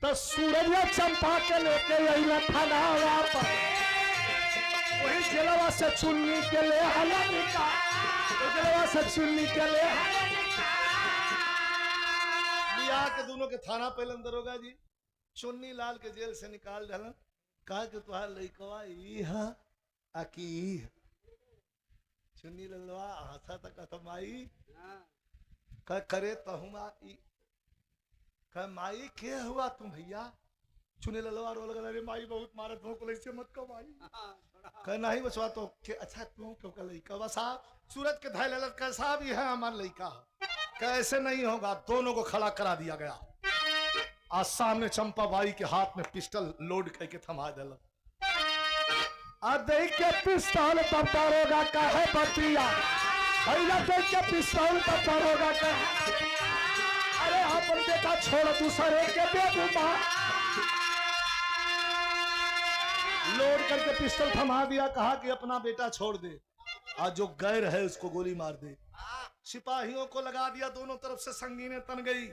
तो सूरज चंपा के लेके यही थाना वापस वही जलवा से चुन्नी के ले हला जलवा से चुन्नी के ले लिया के दोनों के थाना पहले दरोगा जी चुन्नी लाल के जेल से निकाल डालन कहा कि तुहार लइकवा ई हा आकी चुन्नी ललवा हंसा तक कथमाई कह करे तहुमा ई कह माई के हुआ तुम भैया चुने ललवा रो लगा अरे माई बहुत मारत हो को ऐसे मत कह माई कह नहीं बचवा तो के अच्छा तू क्यों का लइका बस साहब सूरज के धाय ललत कैसा भी है हमारा लइका कैसे नहीं होगा दोनों को खड़ा करा दिया गया आज सामने चंपा बाई के हाथ में पिस्टल लोड करके थमा दिला देख के पिस्तौल पर दारोगा का है बतिया भैया देख के पिस्तौल पर दारोगा का अरे अपन बेटा छोड़ दूसरे के बेबूमा लोड करके पिस्टल थमा दिया कहा कि अपना बेटा छोड़ दे आज जो गैर है उसको गोली मार दे सिपाहियों को लगा दिया दोनों तरफ से संगीने तन गई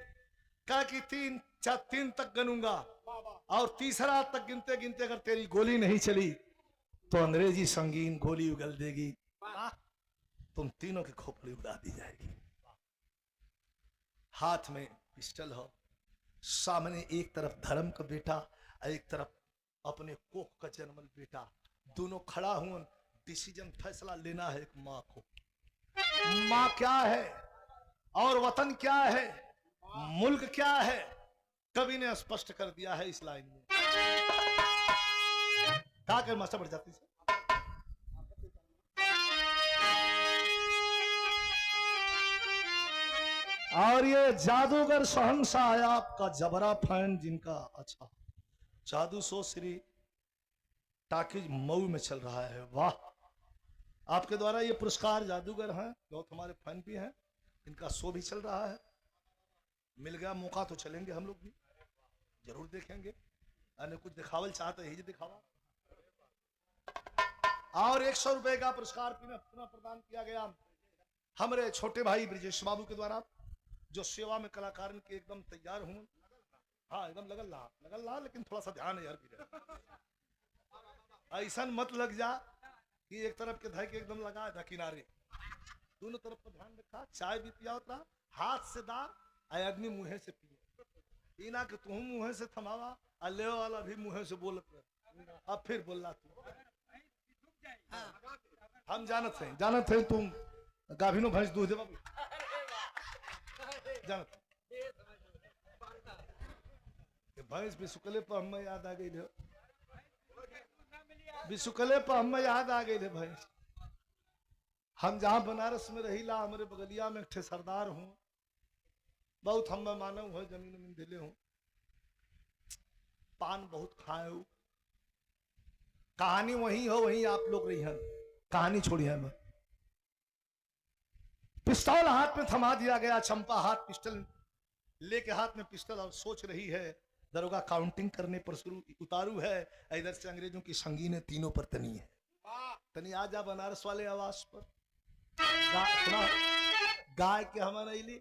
कहा कि तीन तक गनूंगा और तीसरा तक गिनते गिनते अगर तेरी गोली नहीं चली तो अंग्रेजी संगीन गोली उगल देगी तुम तीनों की खोपड़ी उड़ा दी जाएगी हाथ में पिस्टल हो सामने एक तरफ धर्म का बेटा एक तरफ अपने कोख का जन्मल बेटा दोनों खड़ा हुए डिसीजन फैसला लेना है एक माँ को माँ क्या है और वतन क्या है मुल्क क्या है कवि ने स्पष्ट कर दिया है इस लाइन में क्या कर मास्टर बढ़ जाती है और ये जादूगर शहंशाह है आपका जबरा फैन जिनका अच्छा जादू सो श्री टाकिज मऊ में चल रहा है वाह आपके द्वारा ये पुरस्कार जादूगर हैं बहुत हमारे फैन भी हैं इनका शो भी चल रहा है मिल गया मौका तो चलेंगे हम लोग भी जरूर देखेंगे अने कुछ दिखावल चाहते ही दिखावा और 100 रुपए का पुरस्कार पुनः प्रदान किया गया हमारे छोटे भाई ब्रिजेश बाबू के द्वारा जो सेवा में कलाकार के एकदम तैयार हूं हाँ एकदम लगल रहा लेकिन थोड़ा सा ध्यान है यार भी ऐसा मत लग जा कि एक तरफ के धाई के एकदम लगा था किनारे दोनों तरफ पर ध्यान रखा चाय भी पिया होता हाथ से दा आदमी मुँह से पिए इना कि तुम मुँह से थमावा और ले वाला भी मुँह से बोलत अब फिर बोलना तू हम जानत हैं तुम गाभिनो भैंस दूध दे बाबू जानत भैंस बिसुकले पर हमें याद आ गई बिसुकले पर हमें याद आ गई भैंस हम जहां बनारस में रहीला हमारे बगलिया में एक सरदार हूँ बहुत हम मानव है जमीन में दिले हूँ पान बहुत खाए हो कहानी वही हो वही आप लोग रही हैं कहानी छोड़ी है मैं पिस्तौल हाथ में थमा दिया गया चंपा हाथ पिस्टल लेके हाथ में पिस्टल और सोच रही है दरोगा काउंटिंग करने पर शुरू उतारू है इधर से अंग्रेजों की संगीने तीनों पर तनी है तनी आ जा बनारस वाले आवाज पर गाय के हमारा इली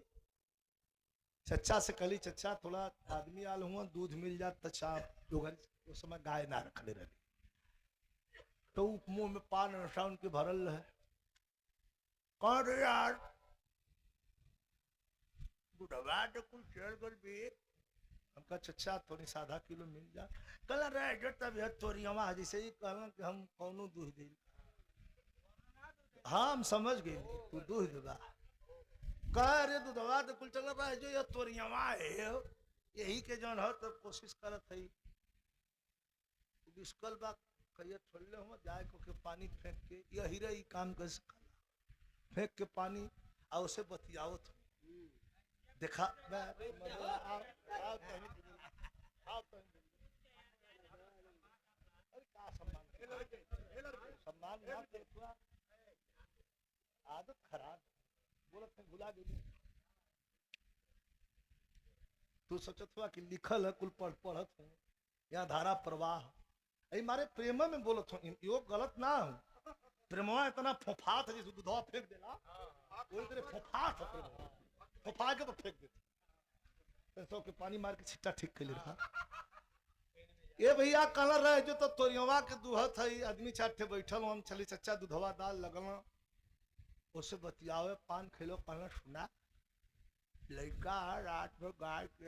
चच्चा से कली चच्चा थोड़ा आदमी आल हुआ दूध मिल जात तचा उस समय गाय ना रखले रही तो मुंह में पान नशा उनके भरल है कौन रे यार बुढ़वा तो कुछ चल कर भी हमका चच्चा थोड़ी साधा किलो मिल जा कल रहे जो तबियत थोड़ी हमारा जैसे ही कहना कि हम कौनो दूध दे हाँ हम समझ गए तू दूध देगा कह रे दूधवा तो कुल चल रहा है जो ये तोरियावा है यही के जौन हो तब कोशिश करत है बिस्कल बा कहिए छोड़ले हम जाए को के पानी फेंक के यही रही काम कर सकला फेंक के पानी और उसे बतियावत देखा आदत खराब बोलत है भुला गई तू सोचत हुआ कि लिखल है कुल पढ़त हूँ यहाँ धारा प्रवाह अरे मारे प्रेम में बोलत हूँ यो गलत ना हो प्रेमवा इतना फोफात है जैसे दूधवा फेंक देला कोई तेरे फोफात है प्रेमवा फोफा के तो फेंक देते पैसों के पानी मार के छिट्टा ठीक कर रहा। ये भैया कलर रहे जो तो तोरियवा के दुहत है आदमी चाटे बैठल हम चली चच्चा दूधवा दाल लगल उससे बतियावे पान खेलो कहना सुना लड़का रात में गाय के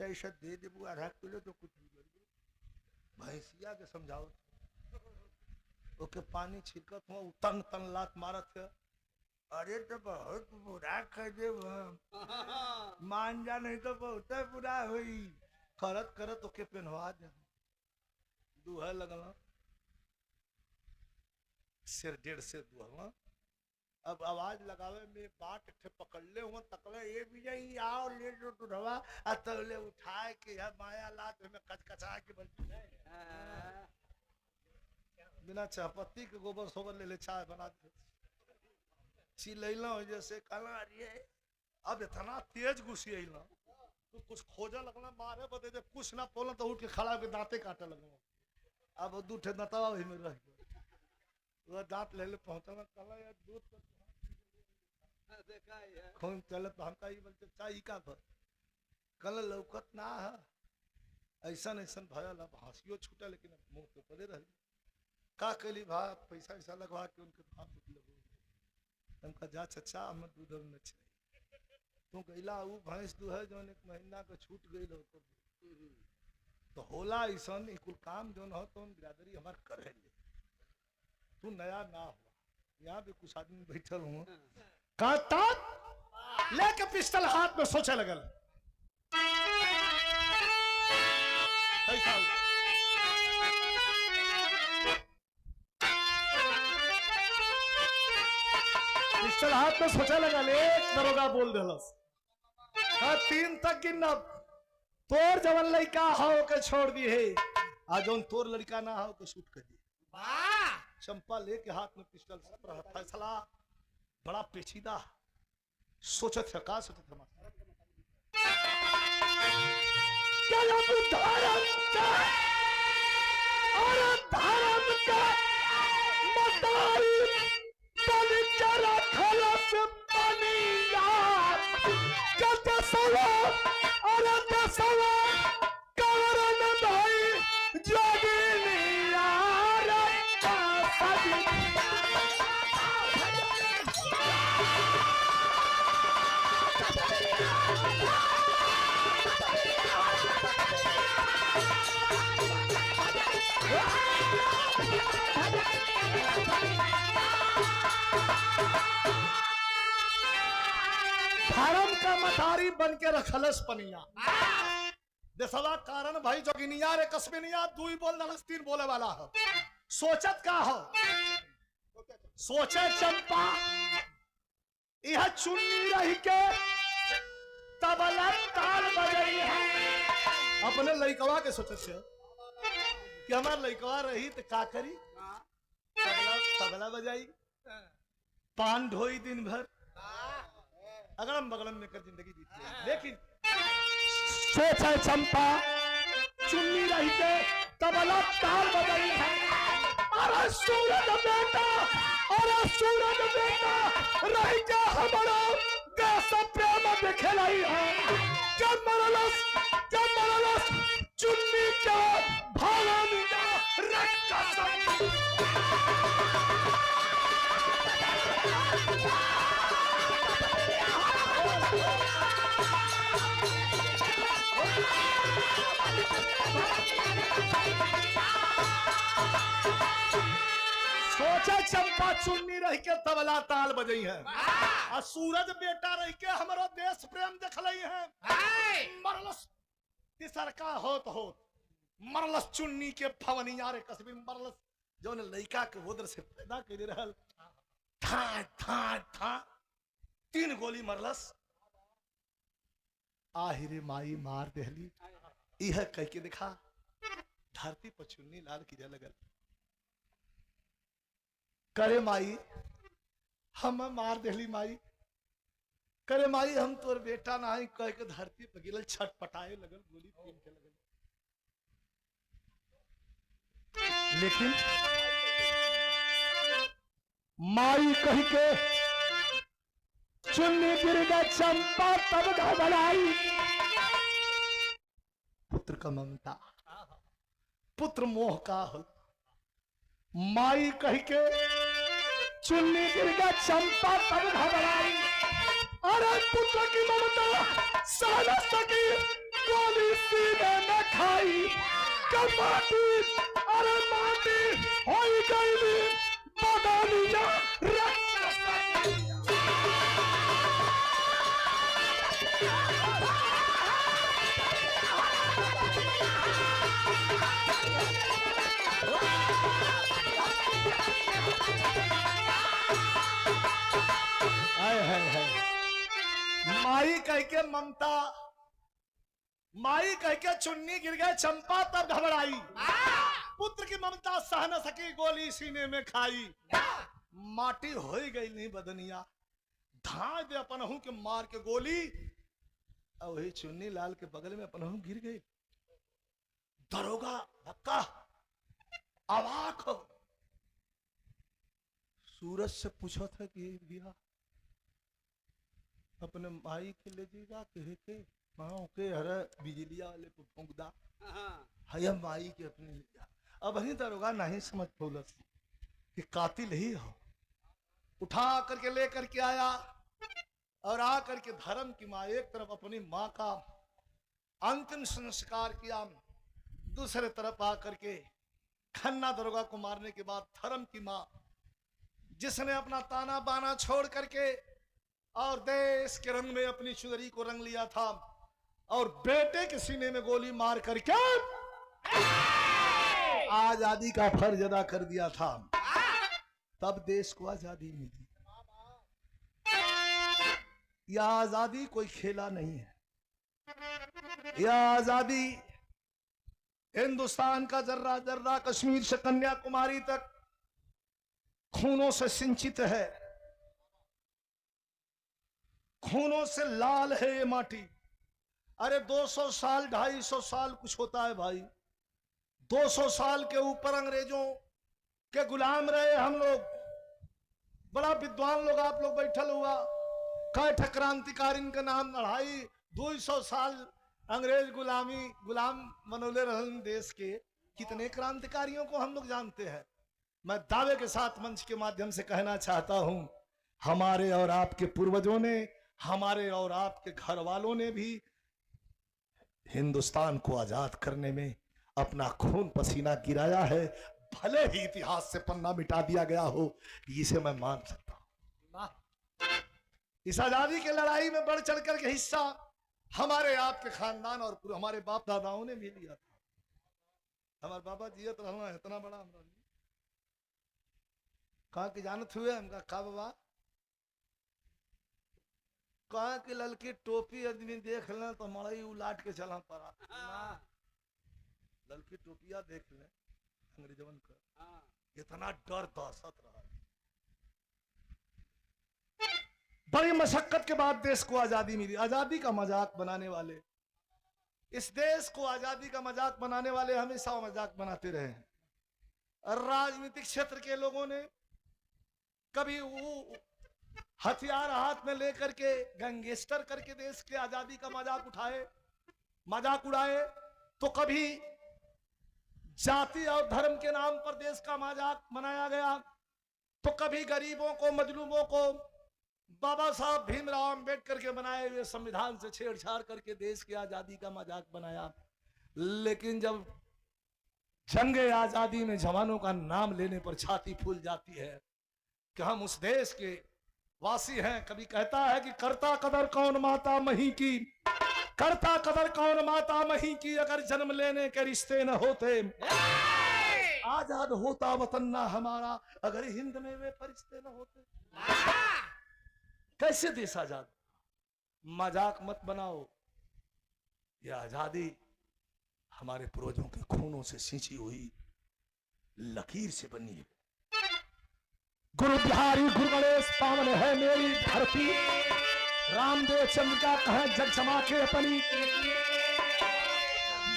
ऐसा दे देबू आधा किलो तो कुछ भैंसिया के समझाओ ओके पानी छिड़कत हुआ तन तन लात मारत है। अरे तो बहुत बुरा कर दे मान जा नहीं तो बहुत बुरा हुई करत करत ओके पहनवा दे दूहा लगल सिर 1.5 से दूहा। अब आवाज लगावे में बाट ठे पकड़ ले हुआ तकले ये भी नहीं आओ ले जो दूधवा तगले उठाए के यह माया लात में कचकचा के बन बिना चाहपत्ती के गोबर सोबर ले चाय बना दे चिल्ला जैसे कहना अरे अब इतना तेज घुसी अला तो कुछ खोजा लगना मारे बदे जब कुछ ना पोला तो उठ के खड़ा के दांते काटे लगना। अब 2 ठे दांतवा वही में रह गया वो दांत ले पहुंचना कला यार दूध देखा है खून चले तो हमका ही बोलते चाय का भर कल लौकत ना है ऐसा ऐसा भयल अब हंसियो छूटा लेकिन मुंह तो पड़े रह का कली भा पैसा वैसा लगवा के उनके भाव लगो उनका जा चचा हम दूध में चाहिए तू गैला वो भैंस दूध है जो 1 महीना का छूट गई तो होला ऐसा कुल काम जो हो तो बिरादरी हमार करे तू नया ना हुआ यहाँ भी कुछ आदमी बैठल हूँ कहता लेके पिस्टल हाथ में सोचे लगल पिस्टल हाथ में सोचे लगल एक दरोगा बोल दिलस 3 तक गिनब तोर जवन लड़का हो के छोड़ दी है आज उन तोर लड़का ना हो के शूट कर दी। चंपा लेके हाथ में पिस्टल सब रहा फैसला बड़ा पेचीदा सोचत है का सोचत है मतारी बन के रखलस पनिया देसवा कारण भाई जोगिनिया रे कसबिनिया 2 बोल दलस 3 बोले वाला हो सोचत का हो सोचे चंपा यह चुन्नी रही के तबला ताल बजई है अपने लइकवा के सोचे से कि हमार लइकवा रही तो का करी तबला बजाई पान ढोई दिन भर अगड़म बगड़म में कर जिंदगी बीती है। लेकिन सोचा चंपा चुन्नी रही के तबला ताल बजाई है अरे सूरज बेटा रही के हमारा देश प्रेम दिखलाई है जब मरलस चुन्नी के भालन चंपा चुन्नी रह के तबला ताल बजई है और सूरज बेटा रह के हमारा देश प्रेम देखलई है मरलस तिसरका होत मरलस चुन्नी के फवनिया रे कसबी मरलस जो ने लइका के उधर से पैदा कर रहल था था था 3 गोली मरलस आहिरे माई मार देहली यह कह के दिखा धरती पर चुन्नी लाल की लगल करे माई हम मार देली माई करे माई हम तोर बेटा ना ही कह के धरती पर गिरल छटपटाए लगल गोली तीन के लगल लेकिन माई कह के चुन्नी गिर गए चंपा तब घबराई। पुत्र का ममता, पुत्र मोह का हो, माई कह के चुन्नी गिर गया चंपा तब घबराई। अरे पुत्र की ममता सह न सकी, गोली सीने में खाई। कब माटी, अरे माटी हो गई बदनिया माई कह के ममता, माई कह के चुन्नी गिर गए चंपा तब घबराई। पुत्र की ममता सह न सकी, गोली सीने में खाई। माटी हो गई नहीं बदनिया, धाए दे अपनहू के मार के गोली। और वही चुन्नी लाल के बगल में अपनहू गिर गई। दरोगा धक्का अवाक हो, सूरज से पूछा था कि बिया अपने माई के ले जीगा के माओ के हरे बिजलिया वाले को फूंकदा है माई के अपने ले जा। अब ही दरोगा नहीं समझ पौलस कि कातिल ही हो। उठा करके लेकर के आया और आकर के धर्म की माँ एक तरफ अपनी माँ का अंतिम संस्कार किया, दूसरे तरफ आकर के खन्ना दरोगा को मारने के बाद धर्म की माँ जिसने अपना ताना बाना छोड़ करके और देश के रंग में अपनी चुनरी को रंग लिया था और बेटे के सीने में गोली मार करके आजादी का फर्ज अदा कर दिया था, तब देश को आजादी मिली। यह आजादी कोई खेला नहीं है, यह आजादी हिंदुस्तान का जर्रा जर्रा कश्मीर से कन्याकुमारी तक खूनों से सिंचित है, खूनों से लाल है ये माटी। अरे 200 साल 250 साल कुछ होता है भाई, 200 साल के ऊपर अंग्रेजों के गुलाम रहे हम लोग। बड़ा विद्वान लोग आप लोग बैठल हुआ, कैठ क्रांतिकारी का नाम लड़ाई, 200 साल अंग्रेज गुलाम मनोले रहन देश के। कितने क्रांतिकारियों को हम लोग जानते हैं। मैं दावे के साथ मंच के माध्यम से कहना चाहता हूं, हमारे और आपके पूर्वजों ने, हमारे और आपके घर वालों ने भी हिंदुस्तान को आजाद करने में अपना खून पसीना गिराया है। भले ही इतिहास से पन्ना मिटा दिया गया हो, इसे मैं मान सकता हूं। इस आजादी की लड़ाई में बढ़ चढ़ कर के हिस्सा हमारे आपके खानदान और हमारे बाप दादाओं ने भी लिया था। हमारे बाबा जियत रहना इतना बड़ा हमरा कहा कि जानत हुए हमका का बाबा, कहा कि ललकी टोपी आदमी देख लें तो मड़ई उलाट के चला पड़ा। ललकी टोपिया देख ले अंग्रेजवन का, इतना डर दहशत रहा। बड़ी मशक्कत के बाद देश को आजादी मिली। आजादी का मजाक बनाने वाले, इस देश को आजादी का मजाक बनाने वाले हमेशा मजाक बनाते रहे। राजनीतिक क्षेत्र के लोगों ने कभी वो हथियार हाथ में लेकर के गैंगस्टर करके देश के आजादी का मजाक उड़ाए, तो कभी जाति और धर्म के नाम पर देश का मजाक बनाया गया, तो कभी गरीबों को, मजलूमों को बाबा साहब भीमराव अंबेडकर के बनाए हुए संविधान से छेड़छाड़ करके देश की आजादी का मजाक बनाया। लेकिन जब जंगे आजादी में जवानों का नाम लेने पर छाती फूल जाती है कि हम उस देश के वासी हैं। कभी कहता है कि करता कदर कौन माता मही की, करता कदर कौन माता मही की, अगर जन्म लेने के रिश्ते न होते आजाद होता वतन ना हमारा, अगर हिंद में वे फरिश्ते न होते। कैसे देश आजाद? मजाक मत बनाओ, यह आजादी हमारे पूर्वजों के खूनों से सींची हुई लकीर से बनी है। गुरु बिहारी गुरु गणेश पावन है मेरी धरती, रामदेव चंद्र का कहे जग जमा के अपनी,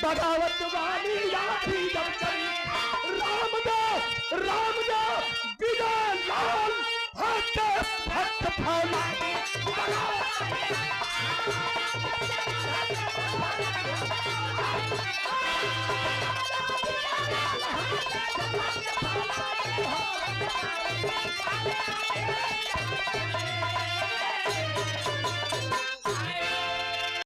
बगावत वाली लाठी जब चली, रामदेव विजय लाल भक्त फैला। Thank you.